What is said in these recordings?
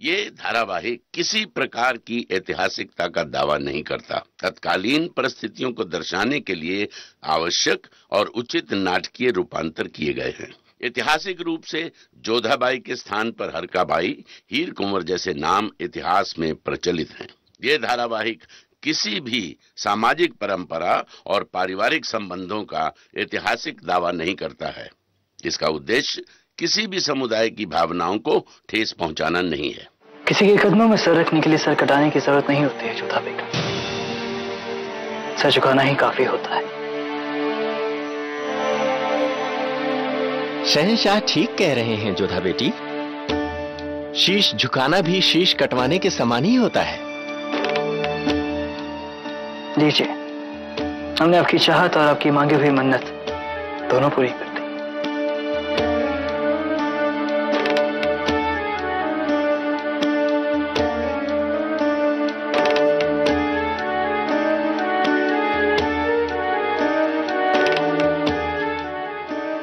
ये धारावाहिक किसी प्रकार की ऐतिहासिकता का दावा नहीं करता। तत्कालीन परिस्थितियों को दर्शाने के लिए आवश्यक और उचित नाटकीय रूपांतर किए गए हैं। ऐतिहासिक रूप से जोधाबाई के स्थान पर हरकाबाई, हीर कुंवर जैसे नाम इतिहास में प्रचलित हैं। ये धारावाहिक किसी भी सामाजिक परंपरा और पारिवारिक संबंधों का ऐतिहासिक दावा नहीं करता है। इसका उद्देश्य किसी भी समुदाय की भावनाओं को ठेस पहुंचाना नहीं है। किसी के कदमों में सर रखने के लिए सर कटाने की जरूरत नहीं होती है जोधा बेगम। सर झुकाना ही काफी होता है। शहंशाह ठीक कह रहे हैं जोधा बेटी। शीश झुकाना भी शीश कटवाने के समान ही होता है। लीजिए, हमने आपकी चाहत और आपकी मांगी हुई मन्नत दोनों पूरी कर दी।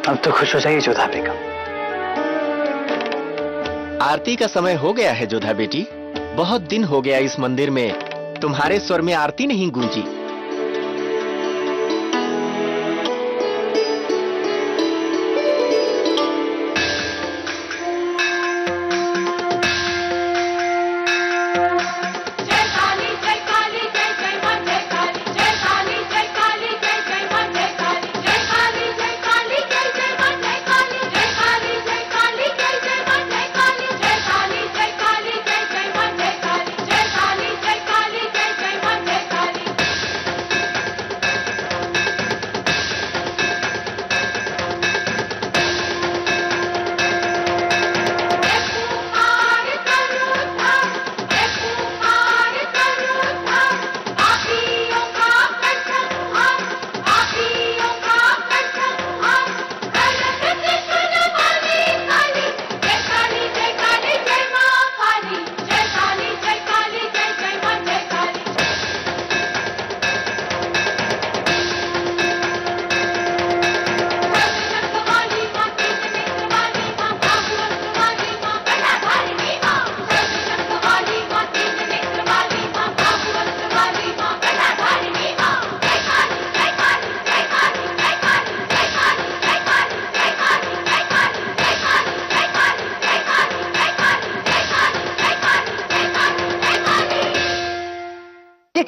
अब तो खुश हो जाइए जोधा बेगम। आरती का समय हो गया है जोधा बेटी। बहुत दिन हो गया इस मंदिर में तुम्हारे स्वर में आरती नहीं गूंजी।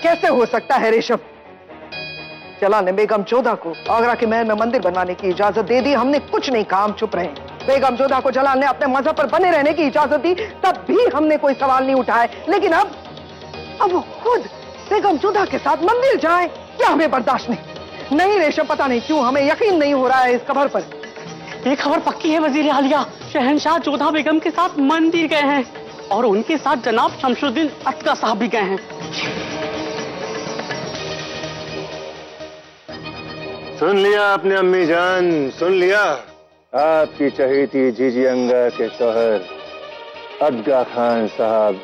कैसे हो सकता है रेशम? जलाल ने बेगम जोधा को आगरा के महल में मंदिर बनवाने की इजाजत दे दी। हमने कुछ नहीं कहा, हम चुप रहे। बेगम जोधा को जलाल ने अपने मजहब पर बने रहने की इजाजत दी, तब भी हमने कोई सवाल नहीं उठाए। लेकिन अब वो खुद बेगम जोधा के साथ मंदिर जाए, क्या हमें बर्दाश्त नहीं? नहीं रेशम, पता नहीं क्यों हमें यकीन नहीं हो रहा है इस खबर पर। ये खबर पक्की है वजीर आलिया। शहंशाह जोधा बेगम के साथ मंदिर गए हैं और उनके साथ जनाब शमशुद्दीन अटका साहब भी गए हैं। सुन लिया आपने अम्मी जान, सुन लिया। आपकी चहेती जीजी अंगा के शौहर अदगा खान साहब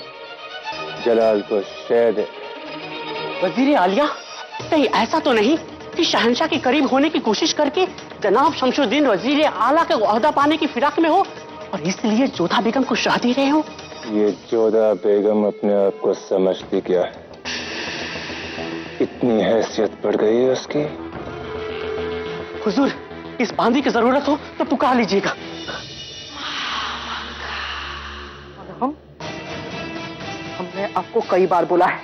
जलाल को शहद। वजीर आलिया, कहीं ऐसा तो नहीं कि शहंशाह के करीब होने की कोशिश करके जनाब शमशुद्दीन वजीर आला के ओहदा पाने की फिराक में हो और इसलिए जोधा बेगम को शाह दे रहे हो? ये जोधा बेगम अपने आप को समझती क्या है? इतनी हैसियत बढ़ गई है उसकी। हुजूर, इस बांदी की जरूरत हो तो पुकार लीजिएगा। हमने आपको कई बार बोला है,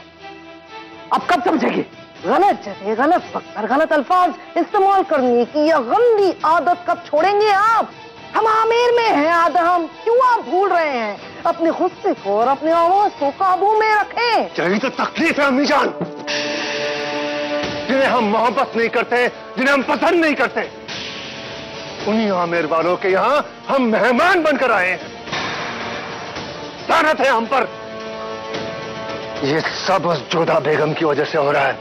आप कब समझेंगे? गलत जगह गलत वक्त पर गलत अल्फाज इस्तेमाल करने की यह गंदी आदत कब छोड़ेंगे आप? हम आमेर में हैं आदम, क्यों आप भूल रहे हैं? अपने गुस्से को और अपने आवाज को काबू में रखें। यही तो तकलीफ है अम्मी जान। जिन्हें हम मोहब्बत नहीं करते, जिन्हें हम पसंद नहीं करते, उन्हीं आमेर वालों के यहाँ हम मेहमान बनकर आए हैं। लानत है हम पर। ये सब उस जोधा बेगम की वजह से हो रहा है।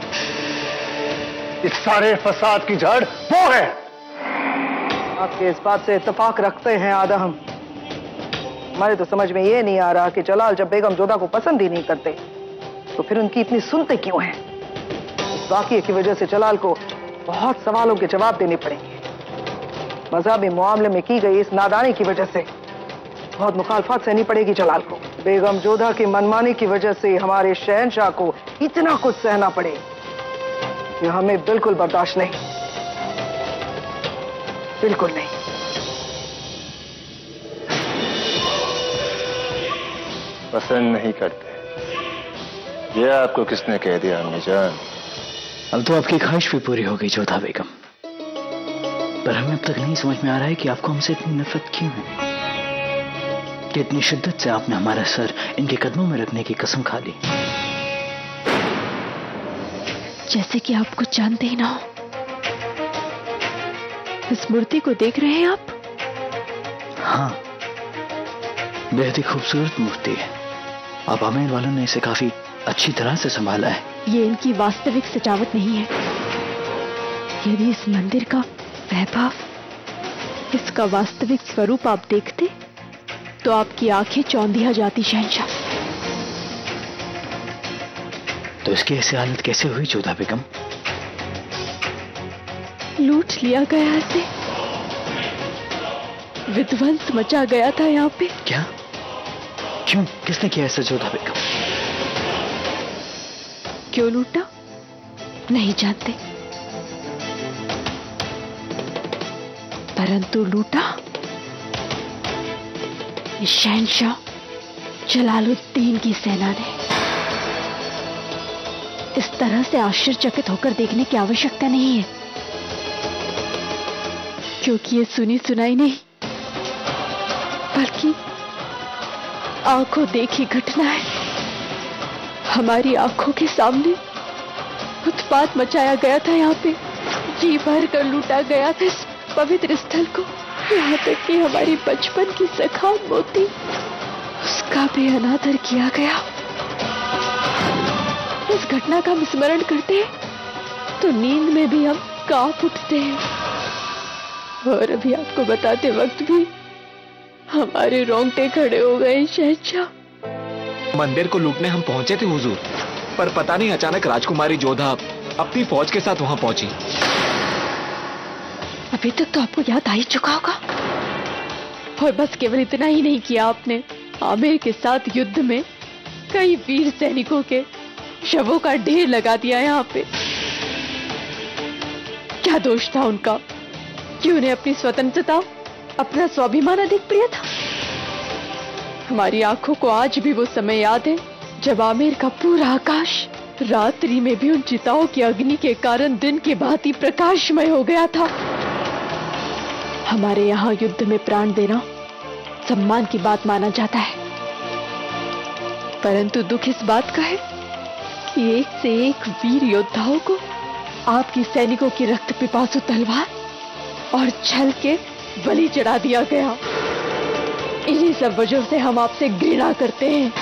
इस सारे फसाद की जड़ वो है। आपके इस बात से इत्तेफाक रखते हैं आदम। हमारे तो समझ में ये नहीं आ रहा कि जलाल जब बेगम जोधा को पसंद ही नहीं करते तो फिर उनकी इतनी सुनते क्यों हैं? इस वाकये की वजह से जलाल को बहुत सवालों के जवाब देने पड़ेंगे। मजहबी मामले में की गई इस नादानी की वजह से बहुत मुखालफत सहनी पड़ेगी जलाल को। बेगम जोधा की मनमानी की वजह से हमारे शहंशाह को इतना कुछ सहना पड़े, ये हमें बिल्कुल बर्दाश्त नहीं, बिल्कुल नहीं। पसंद नहीं करते, ये आपको किसने कह दिया अम्मी जान? अब तो आपकी ख्वाहिश भी पूरी हो गई जोधा बेगम, पर हमें अब तक नहीं समझ में आ रहा है कि आपको हमसे इतनी नफरत क्यों है, कि इतनी शिद्दत से आपने हमारा सर इनके कदमों में रखने की कसम खा ली। जैसे कि आप कुछ जानते ही ना हो। इस मूर्ति को देख रहे हैं आप? हाँ, बेहद ही खूबसूरत मूर्ति है। आप आमेर वालों ने इसे काफी अच्छी तरह से संभाला है। ये इनकी वास्तविक सजावट नहीं है। यदि इस मंदिर का वैभव, इसका वास्तविक स्वरूप आप देखते तो आपकी आंखें चौंधिया जाती शहंशाह। तो इसकी ऐसी हालत कैसे हुई जोधा बेगम? लूट लिया गया इसे, विध्वंस मचा गया था यहाँ पे। क्या? क्यों? किसने किया ऐसा जोधा बेगम? क्यों लूटा नहीं जानते, परंतु लूटा ये शहंशाह जलालुद्दीन की सेना ने। इस तरह से आश्चर्यचकित होकर देखने की आवश्यकता नहीं है, क्योंकि ये सुनी सुनाई नहीं बल्कि आंखों देखी घटना है। हमारी आंखों के सामने उत्पात मचाया गया था, यहाँ पे जी भर कर लूटा गया था इस पवित्र स्थल को। यहाँ तक कि हमारी बचपन की सखा मोती, उसका भी अनादर किया गया। इस घटना का हम स्मरण करते हैं तो नींद में भी हम कांप उठते हैं। और अभी आपको बताते वक्त भी हमारे रोंगटे खड़े हो गए शहंशाह। मंदिर को लूटने हम पहुंचे थे हुजूर, पर पता नहीं अचानक राजकुमारी जोधा अपनी फौज के साथ वहां पहुंची। अभी तक तो आपको याद आ ही चुका होगा। और बस केवल इतना ही नहीं किया आपने, आमेर के साथ युद्ध में कई वीर सैनिकों के शवों का ढेर लगा दिया यहाँ पे। क्या दोष था उनका कि उन्हें अपनी स्वतंत्रता, अपना स्वाभिमान अधिक प्रिय था? हमारी आंखों को आज भी वो समय याद है जब आमेर का पूरा आकाश रात्रि में भी उन चिताओं की अग्नि के कारण दिन की भांति प्रकाशमय हो गया था। हमारे यहाँ युद्ध में प्राण देना सम्मान की बात माना जाता है, परंतु दुख इस बात का है कि एक से एक वीर योद्धाओं को आपकी सैनिकों की रक्त पिपासु तलवार और छल के बलि चढ़ा दिया गया। इन्हीं सब वजह से हम आपसे घृणा करते हैं।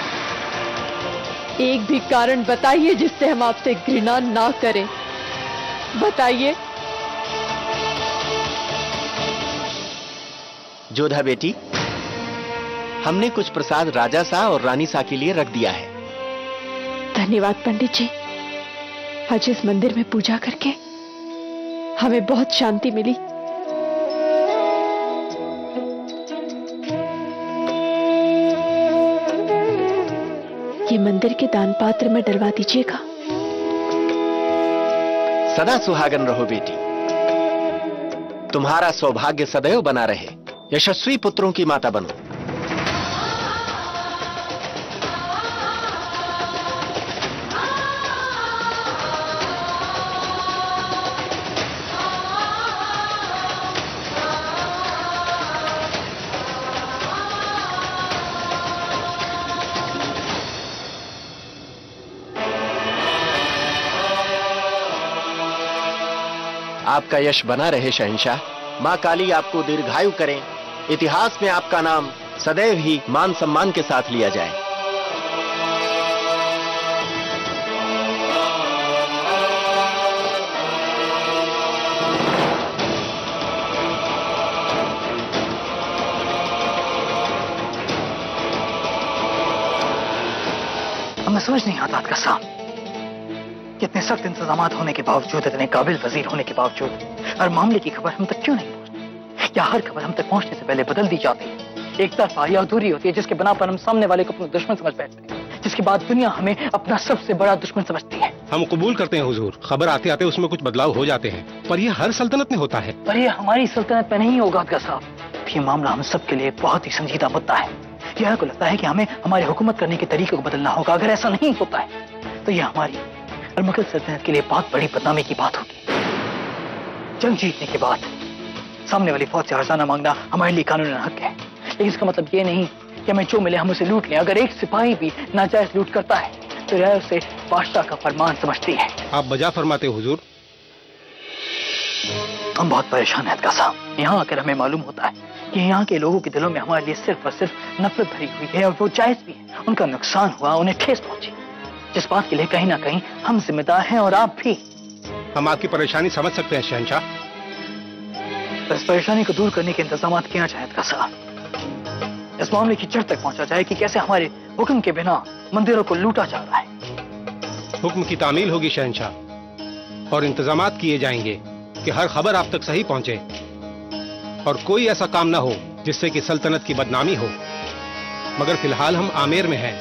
एक भी कारण बताइए जिससे हम आपसे घृणा ना करें, बताइए। जोधा बेटी, हमने कुछ प्रसाद राजा सा और रानी सा के लिए रख दिया है। धन्यवाद पंडित जी। आज इस मंदिर में पूजा करके हमें बहुत शांति मिली। ये मंदिर के दान पात्र में डलवा दीजिएगा। सदा सुहागन रहो बेटी, तुम्हारा सौभाग्य सदैव बना रहे, यशस्वी पुत्रों की माता बनो। आपका यश बना रहे शहंशाह। मां काली आपको दीर्घायु करें। इतिहास में आपका नाम सदैव ही मान सम्मान के साथ लिया जाए। हमें समझ नहीं आता आपका साहब, कितने सख्त इंतजाम होने के बावजूद, इतने काबिल वजीर होने के बावजूद, हर मामले की खबर हम तक क्यों नहीं पहुंचती? या हर खबर हम तक पहुंचने से पहले बदल दी जाती है? एक तरफा या अधूरी होती है, जिसके बिना पर हम सामने वाले को अपना दुश्मन समझ बैठते हैं, जिसके बाद दुनिया हमें अपना सबसे बड़ा दुश्मन समझती है। हम कबूल करते हैं हुजूर, खबर आते आते उसमें कुछ बदलाव हो जाते हैं, पर यह हर सल्तनत में होता है। पर यह हमारी सल्तनत में नहीं होगा अदगा साहब। ये मामला हम सब के लिए बहुत ही संजीदा मुद्दा है। यह को लगता है कि हमें हमारी हुकूमत करने के तरीके को बदलना होगा। अगर ऐसा नहीं होता है तो यह हमारी और मुगल सल्तनत के लिए बहुत बड़ी बदनामी की बात होगी। जंग जीतने के बाद सामने वाली फौज से हर्जाना मांगना हमारे लिए कानूनी हक है, लेकिन इसका मतलब ये नहीं कि हमें जो मिले हम उसे लूट लें। अगर एक सिपाही भी नाजायज लूट करता है तो यह उसे बादशाह का फरमान समझती है। आप बजा फरमाते हुजूर। हम बहुत परेशान हैं अदगा साहब। यहाँ आकर हमें मालूम होता है कि यहाँ के लोगों के दिलों में हमारे लिए सिर्फ और सिर्फ नफरत भरी हुई है, और वो जायज भी है। उनका नुकसान हुआ, उन्हें ठेस पहुंची, जिस बात के लिए कहीं ना कहीं हम जिम्मेदार हैं, और आप भी। हम आपकी परेशानी समझ सकते हैं शहंशाह। इस परेशानी को दूर करने के इंतजाम किया जाए अदगा साहब। इस मामले की जड़ तक पहुंचा जाए कि कैसे हमारे हुक्म के बिना मंदिरों को लूटा जा रहा है। हुक्म की तामील होगी शहंशाह, और इंतजामात किए जाएंगे कि हर खबर आप तक सही पहुंचे, और कोई ऐसा काम ना हो जिससे कि सल्तनत की बदनामी हो। मगर फिलहाल हम आमेर में हैं,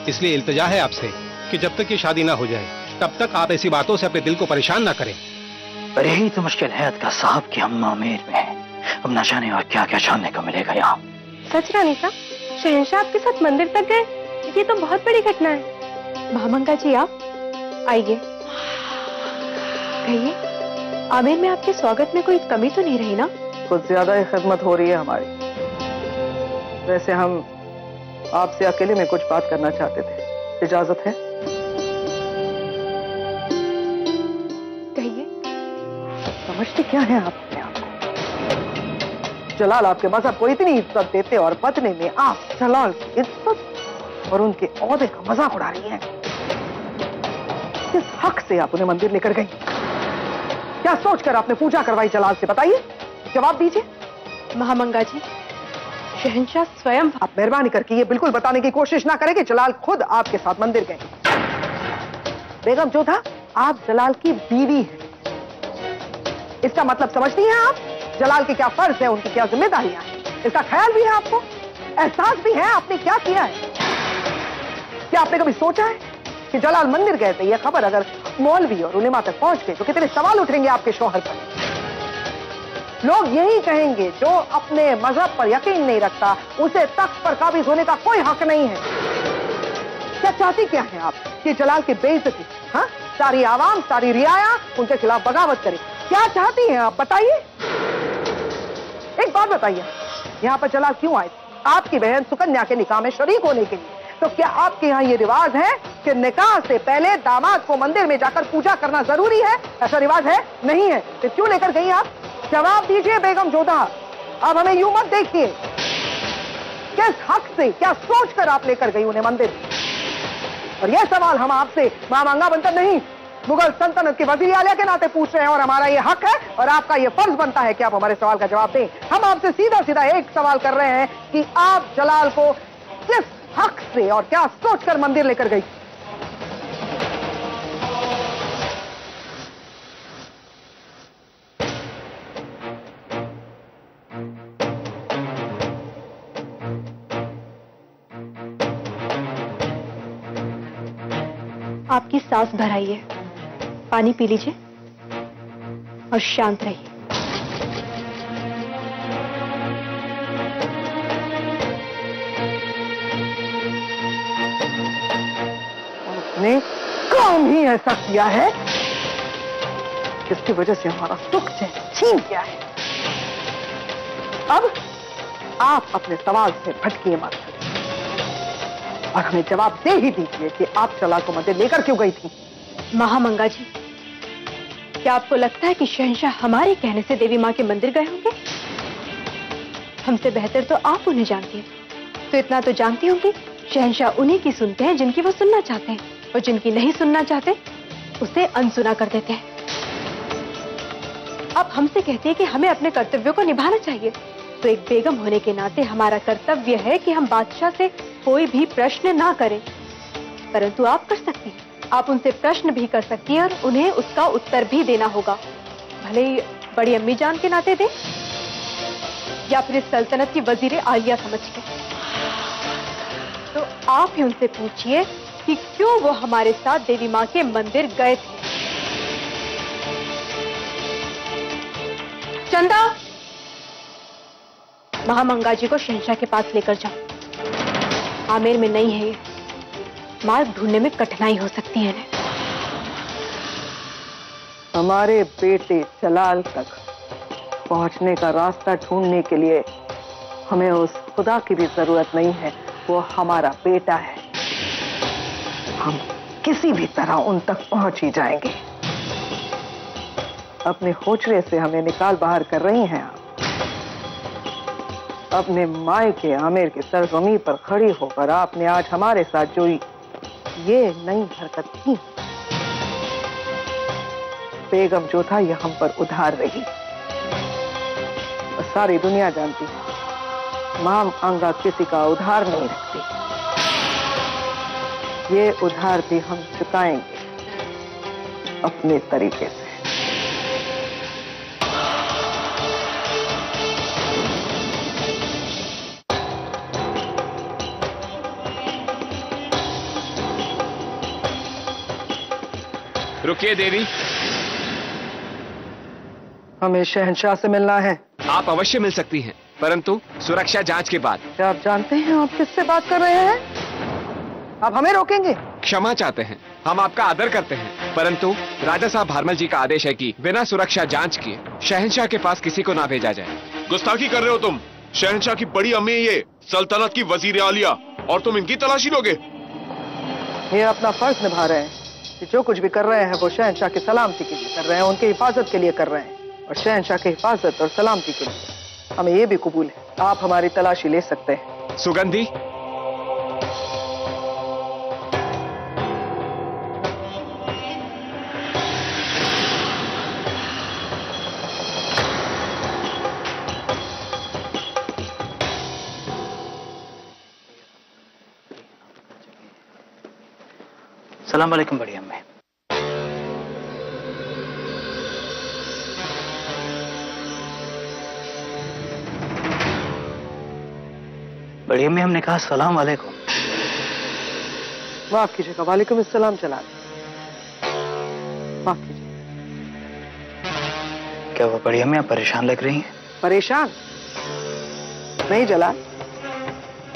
इसलिए इल्तिजा है आपसे कि जब तक ये शादी ना हो जाए तब तक आप ऐसी बातों से अपने दिल को परेशान ना करें। पर यही तो मुश्किल है अदगा साहब कि हम आमेर में हैं। अब न जाने और क्या क्या जानने को मिलेगा यहाँ। सच रानी साहब, शहंशाह आपके साथ मंदिर तक गए, ये तो बहुत बड़ी घटना है। महामंगा जी आप आइए, कहिए आमेर में आपके स्वागत में कोई कमी तो नहीं रही ना? कुछ ज्यादा ही खिदमत हो रही है हमारी। वैसे हम आपसे अकेले में कुछ बात करना चाहते थे, इजाजत है? कहिए। समझते क्या है आप अपने आप को? जलाल आपके मजहब को इतनी इज्जत देते और बदले में आप जलाल की इज्जत और उनके ओहदे का मजाक उड़ा रही हैं। किस हक से आप उन्हें मंदिर लेकर गई? क्या सोचकर आपने पूजा करवाई जलाल से? बताइए, जवाब दीजिए। महामंगा जी, शहंशाह स्वयं। आप मेहरबानी करके ये बिल्कुल बताने की कोशिश ना करें कि जलाल खुद आपके साथ मंदिर गए। बेगम जोधा, आप जलाल की बीवी हैं। इसका मतलब समझती हैं आप? जलाल के क्या फर्ज है, उनकी क्या जिम्मेदारियां हैं, इसका ख्याल भी है आपको? एहसास भी है आपने क्या किया है? क्या आपने कभी सोचा है कि जलाल मंदिर गए थे, यह खबर अगर मौलवी और उलेमा तक पहुंच गई तो कितने सवाल उठेंगे आपके शौहर पर? लोग यही कहेंगे जो अपने मजहब पर यकीन नहीं रखता उसे तख्त पर काबिज होने का कोई हक नहीं है। क्या चाहती क्या है आप कि जलाल की बेइज्जती, हाँ, सारी आवाम, सारी रियाया उनके खिलाफ बगावत करे? क्या चाहती हैं आप? बताइए, एक बात बताइए, यहाँ पर जलाल क्यों आए? आपकी बहन सुकन्या के निकाह में शरीक होने के लिए। तो क्या आपके यहाँ ये रिवाज है कि निकाह से पहले दामाद को मंदिर में जाकर पूजा करना जरूरी है? ऐसा रिवाज है? नहीं है। तो क्यों लेकर गई आप? जवाब दीजिए बेगम जोधा। अब हमें यूं मत देखिए। किस हक से, क्या सोचकर आप लेकर गई उन्हें मंदिर? और यह सवाल हम आपसे महामंगा बनकर नहीं, मुगल सल्तनत की वजीर आलिया के नाते पूछ रहे हैं, और हमारा यह हक है और आपका यह फर्ज बनता है कि आप हमारे सवाल का जवाब दें। हम आपसे सीधा सीधा एक सवाल कर रहे हैं कि आप जलाल को किस हक से और क्या सोचकर मंदिर लेकर गई? आपकी सांस भराइए, पानी पी लीजिए और शांत रहिए। आपने काम ही ऐसा किया है जिसकी वजह से हमारा सुख छीन गया है। अब आप अपने सवाल से भटकिए मत और हमें जवाब दे ही दीजिए कि आप जलाल को मंदिर लेकर क्यों गई थी? महामंगा जी, क्या आपको लगता है कि शहंशाह हमारे कहने से देवी माँ के मंदिर गए होंगे? हमसे बेहतर तो आप उन्हें जानती हैं। तो इतना तो जानती होंगी, शहंशाह उन्हीं की सुनते हैं जिनकी वो सुनना चाहते हैं, और जिनकी नहीं सुनना चाहते उसे अनसुना कर देते हैं। अब हमसे कहते हैं कि हमें अपने कर्तव्यों को निभाना चाहिए। तो एक बेगम होने के नाते हमारा कर्तव्य है कि हम बादशाह से कोई भी प्रश्न ना करें, परंतु आप कर सकती हैं। आप उनसे प्रश्न भी कर सकती हैं और उन्हें उसका उत्तर भी देना होगा, भले ही बड़ी अम्मी जान के नाते दें। या फिर इस सल्तनत की वजीर आलिया समझ के। तो आप ही उनसे पूछिए कि क्यों वो हमारे साथ देवी मां के मंदिर गए थे। चंदा, महामंगा जी को शहंशाह के पास लेकर जाओ। आमेर में नहीं है ये, मार्ग ढूंढने में कठिनाई हो सकती है। हमारे बेटे जलाल तक पहुंचने का रास्ता ढूंढने के लिए हमें उस खुदा की भी जरूरत नहीं है, वो हमारा बेटा है। हम किसी भी तरह उन तक पहुंच ही जाएंगे। अपने होचरे से हमें निकाल बाहर कर रही हैं आप। अपने माए के आमेर के सरजमीन पर खड़ी होकर आपने आज हमारे साथ जो ये नई हरकत की, बेगम जो था ये हम पर उधार रही। सारी दुनिया जानती है माम अंगा किसी का उधार नहीं रखती। ये उधार भी हम चुकाएंगे अपने तरीके से। रुकिए देवी, हमें शहंशाह से मिलना है। आप अवश्य मिल सकती हैं, परंतु सुरक्षा जांच के बाद। क्या आप जानते हैं आप किससे बात कर रहे हैं? आप हमें रोकेंगे? क्षमा चाहते हैं, हम आपका आदर करते हैं, परंतु राजा साहब भारमल जी का आदेश है कि बिना सुरक्षा जांच किए शहंशाह के पास किसी को ना भेजा जाए। गुस्ताखी कर रहे हो तुम। शहंशाह की बड़ी अम्मी ये सल्तनत की वजीर आलिया, और तुम इनकी तलाशी लोगे? ये अपना फर्ज निभा रहे हैं कि जो कुछ भी कर रहे हैं वो शहंशाह की सलामती के लिए कर रहे हैं, उनकी हिफाजत के लिए कर रहे हैं। और शहंशाह की हिफाजत और सलामती के लिए हमें ये भी कबूल है आप हमारी तलाशी ले सकते हैं। सुगंधी, सलाम वालेकुम बड़ी अम्मी। बड़ी अम्मी, हमने कहा सलाम वालेकुम। माफ कीजिएगा, वालेकुम अस्सलाम। जलाल, माफ कीजिए। क्या वो बड़ी अम्मी आप परेशान लग रही हैं? परेशान नहीं जलाल,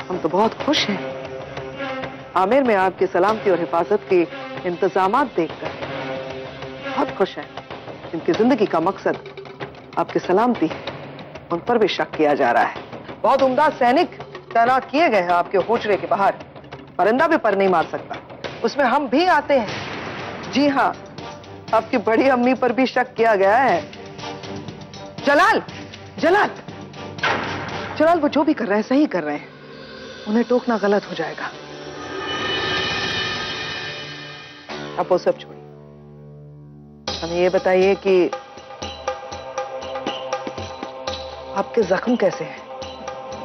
हम तो बहुत खुश हैं। आमेर में आपकी सलामती और हिफाजत के इंतजामात देखकर बहुत खुश हैं। जिनकी जिंदगी का मकसद आपकी सलामती है, उन पर भी शक किया जा रहा है। बहुत उम्दा सैनिक तैनात किए गए हैं आपके होचरे के बाहर। परिंदा भी पर नहीं मार सकता, उसमें हम भी आते हैं। जी हाँ, आपकी बड़ी अम्मी पर भी शक किया गया है। जलाल, जलाल, जलाल, वो जो भी कर रहे हैं सही कर रहे हैं, उन्हें टोकना गलत हो जाएगा। आप वो सब छोड़िए, हमें ये बताइए कि आपके जख्म कैसे हैं?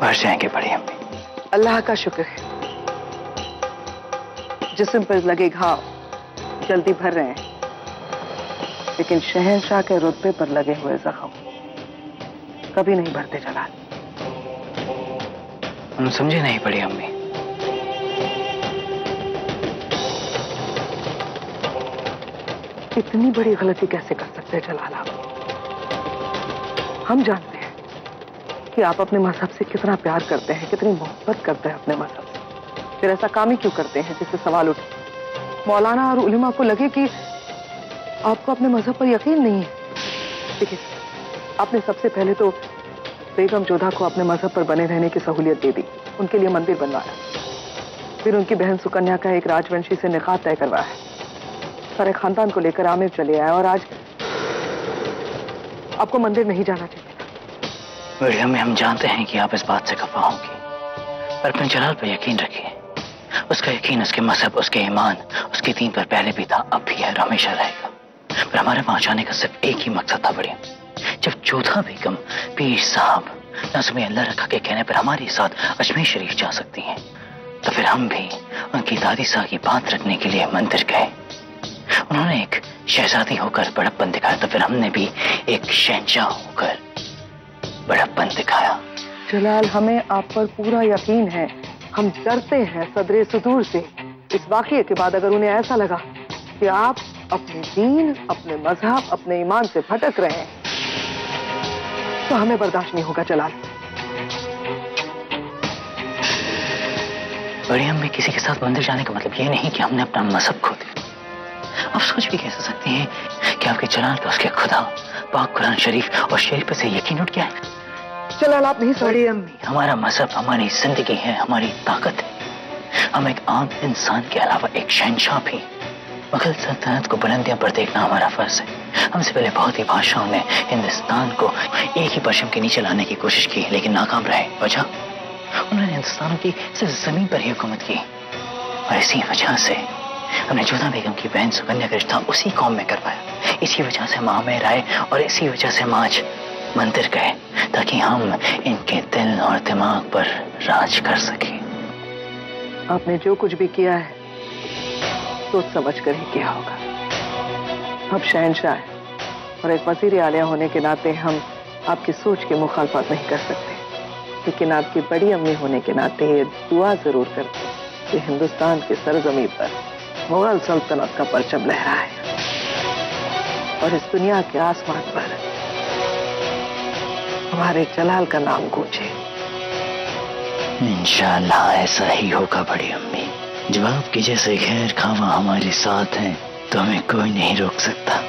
भर जाएंगे बड़ी अम्मी। अल्लाह का शुक्र है, जिस्म पर लगे घाव जल्दी भर रहे हैं, लेकिन शहंशाह के रुतबे पर लगे हुए जख्म कभी नहीं भरते जलाल। हम समझे नहीं बड़ी अम्मी। इतनी बड़ी गलती कैसे कर सकते हैं जलाल आप? हम जानते हैं कि आप अपने मजहब से कितना प्यार करते हैं, कितनी मोहब्बत करते हैं अपने मजहब से। फिर ऐसा काम ही क्यों करते हैं जिससे सवाल उठे? मौलाना और उलेमा को लगे कि आपको अपने मजहब पर यकीन नहीं है। देखिए, आपने सबसे पहले तो बेगम जोधा को अपने मजहब पर बने रहने की सहूलियत दे दी, उनके लिए मंदिर बनवाया। फिर उनकी बहन सुकन्या का एक राजवंशी से निकाह तय करवाया। सारे खानदान को लेकर आमेर चले आए और आज आपको मंदिर नहीं जाना चाहिए। बड़ी अम्मी, हम जानते हैं कि आप इस बात से खफा होंगी, पर अपने जलाल पर यकीन रखिए। उसका यकीन उसके मजहब, उसके ईमान, उसके दीन पर पहले भी था, अब भी है और हमेशा रहेगा। पर हमारे वहां जाने का सिर्फ एक ही मकसद था बड़ी अम्मी। जब जोधा बेगम पीर साहब नज़्म अल्लाह रखा के कहने पर हमारे साथ अजमेर शरीफ जा सकती हैं, तो फिर हम भी उनकी दादी साहब की बात रखने के लिए मंदिर गए। उन्होंने एक शहजादी होकर बड़प्पन दिखाया, तो फिर हमने भी एक शहंशाह होकर बड़प्पन दिखाया। जलाल, हमें आप पर पूरा यकीन है। हम डरते हैं सदरे सुदूर से। इस वाकये के बाद अगर उन्हें ऐसा लगा कि आप अपने दीन, अपने मजहब, अपने ईमान से भटक रहे हैं, तो हमें बर्दाश्त नहीं होगा जलाल। बड़ी अम्मी, किसी के साथ मंदिर जाने का मतलब ये नहीं कि हमने अपना मजहब खो दिया। आप सोच भी कैसे सकते हैं कि आपके जलाल पे उसके खुदा, पाक कुरान शरीफ और शरीफ से यकीन उठ गया है? जलाल, आप नहीं बड़ी अम्मी, हमारा मजहब हमारी जिंदगी है, हमारी ताकत है। हम एक आम इंसान के अलावा एक शहंशाह भी। मुगल सल्तनत को बुलंदियों पर देखना हमारा फर्ज है। हमसे पहले बहुत ही बादशाहों ने हिंदुस्तान को एक ही परचम के नीचे लाने की कोशिश की, लेकिन नाकाम रहे। वजह, उन्होंने हिंदुस्तान की सिर्फ जमीन पर ही हुकूमत की। और इसी वजह से हमने जोधा बेगम की बहन सुकन्या का रिश्ता उसी कौम में करवाया। इसी वजह से हम आमेर आए और इसी वजह से हम आज मंदिर गए, ताकि हम इनके दिल और दिमाग पर राज कर सके। आपने जो कुछ भी किया है सोच समझ कर ही किया होगा। अब शहंशाह है और एक वजीर आलिया होने के नाते हम आपकी सोच की मुखालफत नहीं कर सकते, लेकिन आपकी बड़ी अम्मी होने के नाते ये दुआ जरूर करते कि हिंदुस्तान की सरजमीन पर मुगल सल्तनत का परचम लहराए और इस दुनिया के आसमान पर हमारे जलाल का नाम गूंजे। इंशाअल्लाह ऐसा ही होगा बड़ी अम्मी। जब आपकी जैसे खैर खावा हमारे साथ हैं तो हमें कोई नहीं रोक सकता।